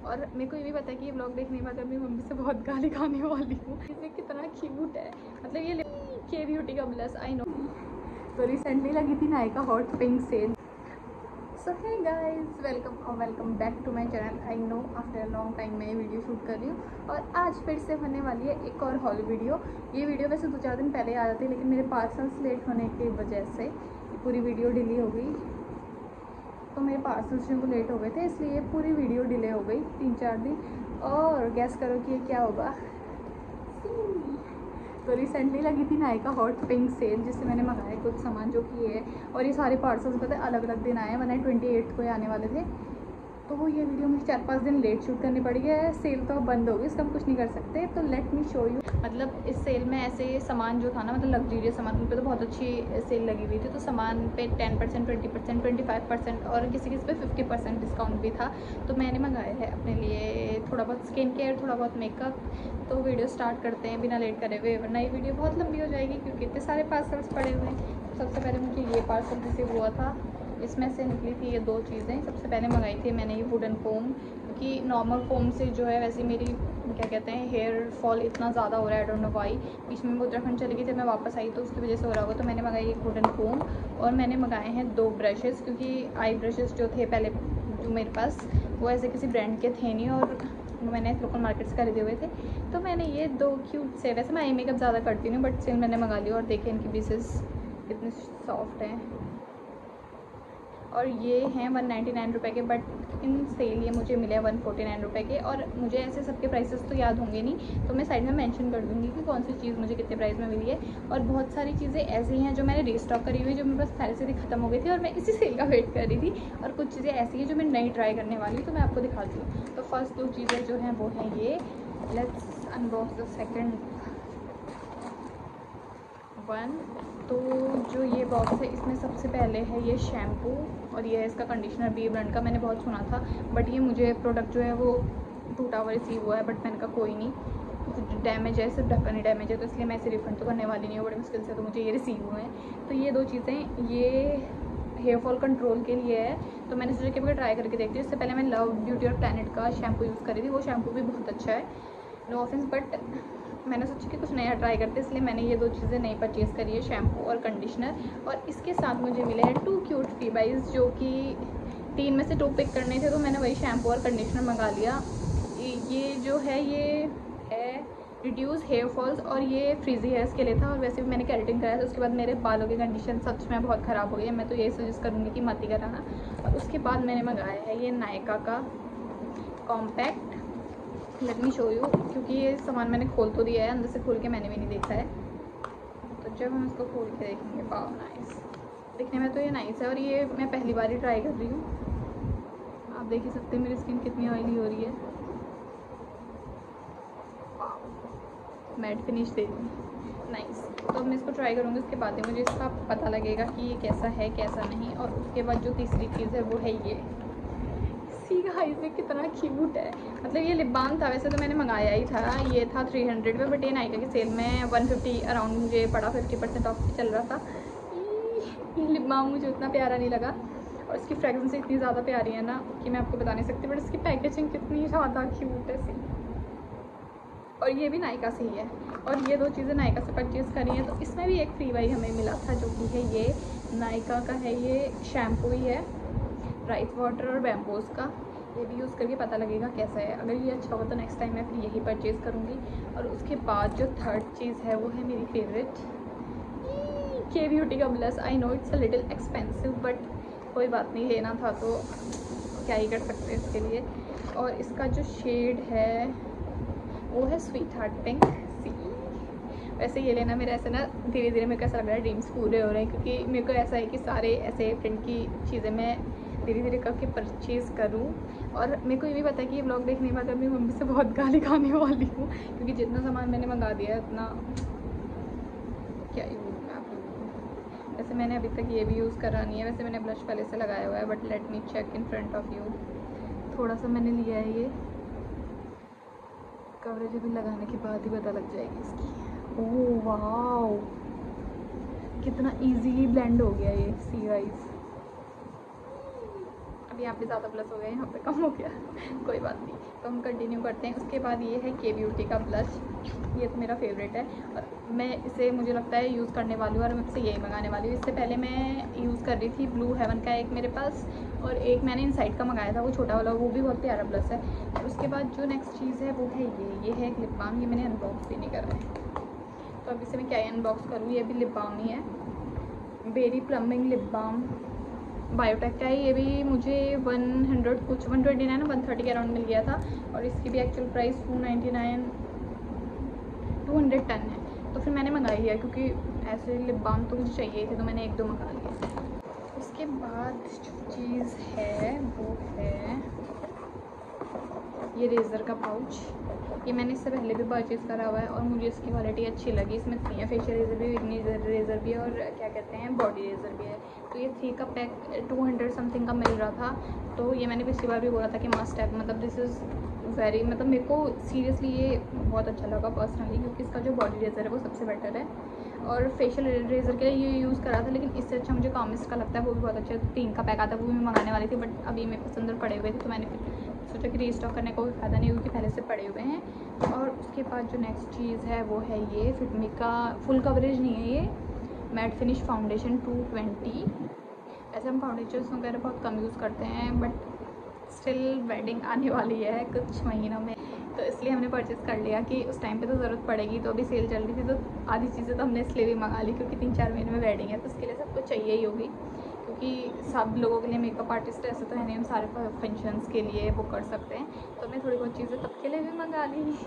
और मेरे को ये भी पता है कि ये ब्लॉग देखने के बाद अपनी मम्मी से बहुत गाली खाने वाली हूँ। इसे कितना क्यूट है, मतलब ये के ब्यूटी का ब्लश, आई नो। तो रिसेंटली लगी थी Nykaa hot pink sale. So hey guys, welcome back to my channel. I know after a long time मैं ये वीडियो शूट कर रही हूँ और आज फिर से होने वाली है एक और हॉल वीडियो। ये वीडियो वैसे 2-4 दिन पहले आ जाती, लेकिन मेरे पार्सल्स लेट होने की वजह से ये पूरी वीडियो डिले हो गई। तो मेरे पार्सल्स जो लेट हो गए थे, इसलिए ये पूरी वीडियो डिले हो गई 3-4 दिन। और गैस करो कि ये क्या होगा। तो रिसेंटली लगी थी नायका हॉट पिंक सेल, जिससे मैंने मंगाया कुछ सामान जो कि है। और ये सारे पार्सल्स पता है अलग अलग दिन आए हैं, वरना 28 को आने वाले थे। तो ये वीडियो मुझे 4-5 दिन लेट शूट करनी पड़ी है। सेल तो अब बंद हो गई, इसका हम कुछ नहीं कर सकते। तो लेट मी शो यू। मतलब इस सेल में ऐसे सामान जो था ना, मतलब लग्जरियस सामान, उन पर तो बहुत अच्छी सेल लगी हुई थी। तो सामान पे 10%, 20%, 25% और किसी किसी पे 50% डिस्काउंट भी था। तो मैंने मंगाया है अपने लिए थोड़ा बहुत स्किन केयर, थोड़ा बहुत मेकअप। तो वीडियो स्टार्ट करते हैं बिना लेट करे हुए, वरना ये वीडियो बहुत लंबी हो जाएगी क्योंकि इतने सारे पार्सल्स पड़े हुए हैं। सबसे पहले मुझे ये पार्सल रिसीव हुआ था, इसमें से निकली थी ये 2 चीज़ें। सबसे पहले मंगाई थी मैंने ये वुडन कोम, क्योंकि नॉर्मल कोम से जो है वैसे मेरी क्या कहते हैं हेयर फॉल इतना ज़्यादा हो रहा है, आई डोंट नो व्हाई। बीच में मैं उत्तराखंड चली गई थी, मैं वापस आई तो उसकी वजह से हो रहा होगा। तो मैंने मंगाई एक वुडन कोम और मैंने मंगाए हैं 2 ब्रशेज़, क्योंकि आई ब्रशेज़ जो थे पहले जो मेरे पास वो ऐसे किसी ब्रांड के थे नहीं और मैंने लोकल मार्केट से खरीदे हुए थे। तो मैंने ये 2 क्यूट से, वैसे मैं आई मेकअप ज़्यादा करती नहीं बट स्टिल मैंने मंगा लिया। और देखें इनकी पीसेस कितने सॉफ्ट हैं। और ये हैं 199 रुपये के, बट इन सेल ये मुझे मिले 149 रुपये के। और मुझे ऐसे सबके प्राइसेस तो याद होंगे नहीं, तो मैं साइड में मेंशन कर दूँगी कि कौन सी चीज़ मुझे कितने प्राइस में मिली है। और बहुत सारी चीज़ें ऐसी हैं जो मैंने रीस्टॉक करी हुई, जो मेरे पास पहले से ख़त्म हो गई थी और मैं इसी सेल का वेट कर रही थी। और कुछ चीज़ें ऐसी हैं जो मैं नई ट्राई करने वाली हूँ, तो मैं आपको दिखाती हूँ। तो फर्स्ट 2 चीज़ें जो हैं वो हैं ये। Let's unbox the second one. तो जो ये बॉक्स है, इसमें सबसे पहले है ये शैम्पू और ये है इसका कंडीशनर बी ब्रांड का। मैंने बहुत सुना था बट ये मुझे प्रोडक्ट जो है वो टूटा हुआ रिसीव हुआ है, बट मैंने कहा कोई नहीं, डैमेज है, सिर्फ ढक्कन ही डैमेज है, तो इसलिए मैं इसे रिफंड तो करने वाली नहीं हूँ बड़ी मुश्किल से। तो मुझे ये रिसीव हुए हैं। तो ये 2 चीज़ें, ये हेयर फॉल कंट्रोल के लिए है, तो मैंने सोचा कि ट्राई करके देखती हूँ। इससे पहले मैं लव ब्यूटी और प्लैनेट का शैम्पू यूज़ करी थी, वो शैम्पू भी बहुत अच्छा है, नो ऑफेंस, बट मैंने सोचा कि कुछ नया ट्राई करते, इसलिए मैंने ये 2 चीज़ें नई परचेज़ करी है, शैम्पू और कंडीशनर। और इसके साथ मुझे मिले हैं 2 क्यूट फ्री बाइज, जो कि 3 में से 2 पिक करने थे, तो मैंने वही शैम्पू और कंडीशनर मंगा लिया। ये जो है ये है रिड्यूस हेयर फॉल्स और ये फ्रीजी हेयर्स के लिए था। और वैसे भी मैंने केराटिन कराया था, उसके बाद मेरे बालों की कंडीशन सच में बहुत ख़राब हो गई है। मैं तो यही सजेस्ट करूँगी कि मत ही कराना। और उसके बाद मैंने मंगाया है ये नायका का compact. Let me show you, क्योंकि ये सामान मैंने खोल तो दिया है, अंदर से खोल के मैंने भी नहीं देखा है। तो जब हम इसको खोल के देखेंगे, वाह नाइस, दिखने में तो ये नाइस है। और ये मैं पहली बार ही ट्राई कर रही हूँ। आप देख ही सकते हैं मेरी स्किन कितनी ऑयली हो रही है। मैट फिनिश दे रही, नाइस। तो मैं इसको ट्राई करूँगी, उसके बाद ही मुझे इसका पता लगेगा कि ये कैसा है कैसा नहीं। और उसके बाद जो तीसरी चीज़ है वो है ये सी गाइस, ये कितना क्यूट है। मतलब ये लिप बाम था, वैसे तो मैंने मंगाया ही था, ये था 300 में, बट ये नायका की सेल में 150 अराउंड मुझे पड़ा, 50% ऑफ चल रहा था। ये लिप बाम मुझे उतना प्यारा नहीं लगा और इसकी फ्रेगरेंस इतनी ज़्यादा प्यारी है ना कि मैं आपको बता नहीं सकती, बट इसकी पैकेजिंग कितनी ज़्यादा क्यूट है सी। और ये भी नायका से ही है। और ये 2 चीज़ें नायका से परचेज़ करी हैं। तो इसमें भी एक फ्री वाई हमें मिला था, जो कि है ये नायका का है, ये शैम्पू ही है, राइस वाटर और बैम्बूज का। ये भी यूज़ करके पता लगेगा कैसा है। अगर ये अच्छा होगा तो नेक्स्ट टाइम मैं फिर यही परचेज़ करूँगी। और उसके बाद जो थर्ड चीज़ है वो है मेरी फेवरेट के ब्यूटी का blush. I no it's a little expensive, but कोई बात नहीं, लेना था तो क्या ही कर सकते हैं इसके लिए। और इसका जो शेड है वो है स्वीट हार्ट पिंक सी। वैसे ये लेना मेरा ऐसे ना धीरे धीरे मेरे को ऐसा लग रहा है ड्रीम्स पूरे हो रहे हैं, क्योंकि मेरे को ऐसा है कि सारे ऐसे प्रिंट की चीज़ें मैं धीरे धीरे करके परचेज़ करूँ। और मेरे को ये भी पता है कि ये ब्लॉग देखने के बाद अपनी मम्मी से बहुत गाली खाने वाली हूँ, क्योंकि जितना सामान मैंने मंगा दिया है उतना क्या ही बोलूँ मैं आपको। वैसे मैंने अभी तक ये भी यूज़ करा नहीं है, वैसे मैंने ब्लश पहले से लगाया हुआ है, but let me check in front of you. थोड़ा सा मैंने लिया है, ये कवरेज भी लगाने के बाद ही पता लग जाएगी इसकी। ओह वाओ, कितना इजीली ब्लेंड हो गया ये सी वाइज। अब यहाँ पे ज़्यादा ब्लश हो गया, यहाँ पे कम हो गया कोई बात नहीं, तो हम कंटिन्यू करते हैं। उसके बाद ये है के ब्यूटी का ब्लश, ये तो मेरा फेवरेट है और मैं इसे मुझे लगता है यूज़ करने वाली हूँ और मैं इससे यही मंगाने वाली हूँ। इससे पहले मैं यूज़ कर रही थी ब्लू हेवन का एक मेरे पास, और एक मैंने इनसाइड का मंगाया था, वो छोटा वाला, वो भी बहुत प्यारा ब्लश है। और उसके बाद जो नेक्स्ट चीज़ है वो है ये है एक लिप बाम। ये मैंने अनबॉक्स भी नहीं करा है, तो अब इसे मैं क्या अनबॉक्स करूँ। ये भी लिप बाम ही है, berry plumping lip balm, Biotique का है। ये भी मुझे 100 कुछ 129 130 के अराउंड मिल गया था, और इसकी भी एक्चुअल प्राइस 210 है। तो फिर मैंने मंगा लिया क्योंकि ऐसे लिप बाम तो मुझे चाहिए थे, तो मैंने 1-2 मंगा लिए। उसके बाद जो चीज़ है वो है ये रेज़र का पाउच। ये मैंने इससे पहले भी परचेज़ करा हुआ है और मुझे इसकी क्वालिटी अच्छी लगी। इसमें 3 है, फेशियल रेज़र भी, विगनी रेज़र भी है और क्या कहते हैं बॉडी रेज़र भी है। तो ये 3 का पैक 200 समथिंग का मिल रहा था। तो ये मैंने पिछली बार भी बोला था कि मस्ट है, मतलब दिस इज़ वेरी, मतलब मेरे को सीरियसली ये बहुत अच्छा लगा पर्सनली, क्योंकि इसका जो बॉडी रेज़र है वो सबसे बेटर है। और फेशियल रेज़र के लिए ये यूज़ करा था, लेकिन इससे अच्छा मुझे कामिस्ट का लगता है, वो भी बहुत अच्छा है। 3 का पैक आता है, वो भी मैं मंगाने वाली थी, बट अभी मेरे पास अंदर पड़े हुए थे, तो मैंने फिर सोचा कि रीस्टॉक करने का कोई फ़ायदा नहीं, क्योंकि पहले से पड़े हुए हैं। और उसके बाद जो नेक्स्ट चीज़ है वो है ये फिटमी का, फुल कवरेज नहीं है ये, मैट फिनिश फाउंडेशन 220। ऐसे हम फाउंडेशंस वगैरह बहुत कम यूज़ करते हैं, बट स्टिल वेडिंग आने वाली है कुछ महीनों में, तो इसलिए हमने परचेज़ कर लिया कि उस टाइम पे तो ज़रूरत पड़ेगी। तो अभी सेल चल रही थी, तो आधी चीज़ें तो हमने इसलिए भी मंगा ली क्योंकि 3-4 महीने में वेडिंग है, तो उसके लिए सबको चाहिए ही होगी, क्योंकि सब लोगों के लिए मेकअप आर्टिस्ट ऐसे तो है नहीं, हम सारे फंक्शंस के लिए वो कर सकते हैं। तो हमने थोड़ी बहुत चीज़ें तब के लिए भी मंगा ली।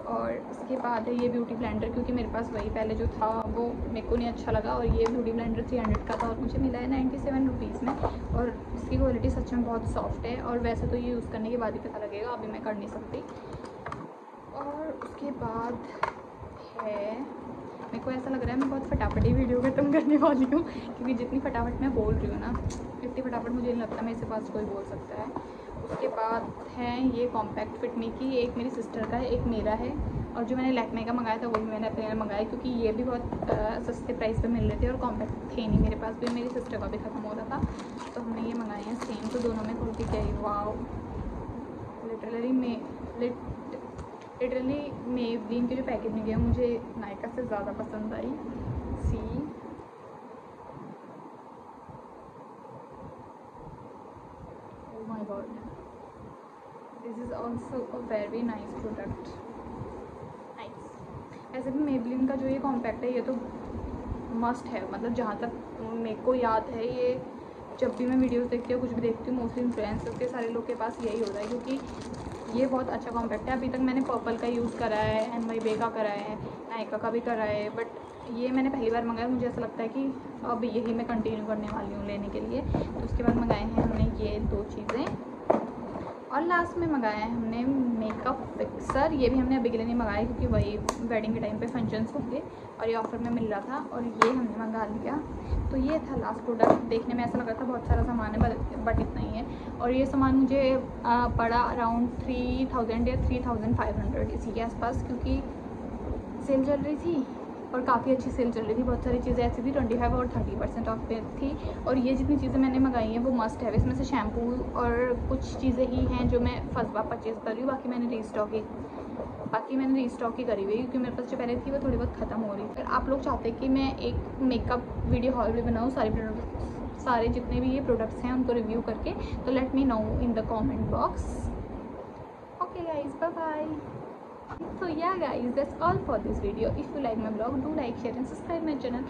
और उसके बाद है ये ब्यूटी ब्लेंडर, क्योंकि मेरे पास वही पहले जो था वो मेरे को नहीं अच्छा लगा, और ये ब्यूटी ब्लेंडर 300 का था और मुझे मिला है 97 रुपीज़ में, और इसकी क्वालिटी सच में बहुत सॉफ्ट है। और वैसे तो ये यूज़ करने के बाद ही पता लगेगा, अभी मैं कर नहीं सकती। और उसके बाद है, मेरे को ऐसा लग रहा है मैं बहुत फटाफट ही वीडियो खत्म करने वाली हूँ, क्योंकि जितनी फटाफट मैं बोल रही हूँ ना, इतनी फटाफट मुझे नहीं लगता मेरे से पास कोई बोल सकता है। उसके बाद है ये कॉम्पैक्ट फिटमी की, एक मेरी सिस्टर का है, एक मेरा है, और जो मैंने लैक्मे का मंगाया था वो भी मैंने अपने लिए मंगाया, क्योंकि ये भी बहुत सस्ते प्राइस पे मिल रहे थे और कॉम्पैक्ट थे नहीं मेरे पास भी, मेरी सिस्टर का भी ख़त्म हो रहा था, तो हमने ये मंगाए हैं सेम। तो दोनों में थोड़ी क्या ही वाव, लिटरली मेबलिन की जो पैकेजिंग है मुझे नायका से ज़्यादा पसंद आई। See oh my god, this is also a very nice product, nice. ऐसे भी मेबलिन का जो ये कॉम्पैक्ट है ये तो मस्ट है, मतलब जहाँ तक मेरे को याद है, ये जब भी मैं वीडियोस देखती हूँ, कुछ भी देखती हूँ, मोस्टली इन्फ्लुएंसर्स के सारे लोग के पास यही होता है, क्योंकि ये बहुत अच्छा कॉम्पैक्ट है। अभी तक मैंने पर्पल का यूज़ करा है, NYBE का करा है, नायका का भी करा है, बट ये मैंने पहली बार मंगाया, मुझे ऐसा लगता है कि अब यही मैं कंटिन्यू करने वाली हूँ लेने के लिए। तो उसके बाद मंगाए हैं हमने ये 2 चीज़ें, और लास्ट में मंगाया है हमने मेकअप फिक्सर। ये भी हमने अभी के लिए नहीं मंगाया, क्योंकि वही वेडिंग के टाइम पे फंक्शंस होंगे और ये ऑफ़र में मिल रहा था, और ये हमने मंगा लिया। तो ये था लास्ट प्रोडक्ट। देखने में ऐसा लग रहा था बहुत सारा सामान है, बट इतना ही है। और ये सामान मुझे पड़ा अराउंड 3000 या 3500 इसी के आसपास, क्योंकि सेल चल रही थी और काफ़ी अच्छी सेल चल रही थी। बहुत सारी चीज़ें ऐसी थी 25 और 30% ऑफ पे थी। और ये जितनी चीज़ें मैंने मंगाई हैं वो मस्ट है। इसमें से शैम्पू और कुछ चीज़ें ही हैं जो मैं फर्स्ट बार परचेज़ कर रही हूँ, बाकी मैंने रीस्टॉक ही करी हुई, क्योंकि मेरे पास जो पहले थी वो थोड़ी बहुत ख़त्म हो रही थी। अगर आप लोग चाहते हैं कि मैं एक मेकअप वीडियो हॉल भी बनाऊँ सारे जितने भी ये प्रोडक्ट्स हैं उनको रिव्यू करके, तो let me know in the comment box. Okay guys, bye bye. So yeah guys, that's all for this video. If you like my blog, do like, share and subscribe my channel.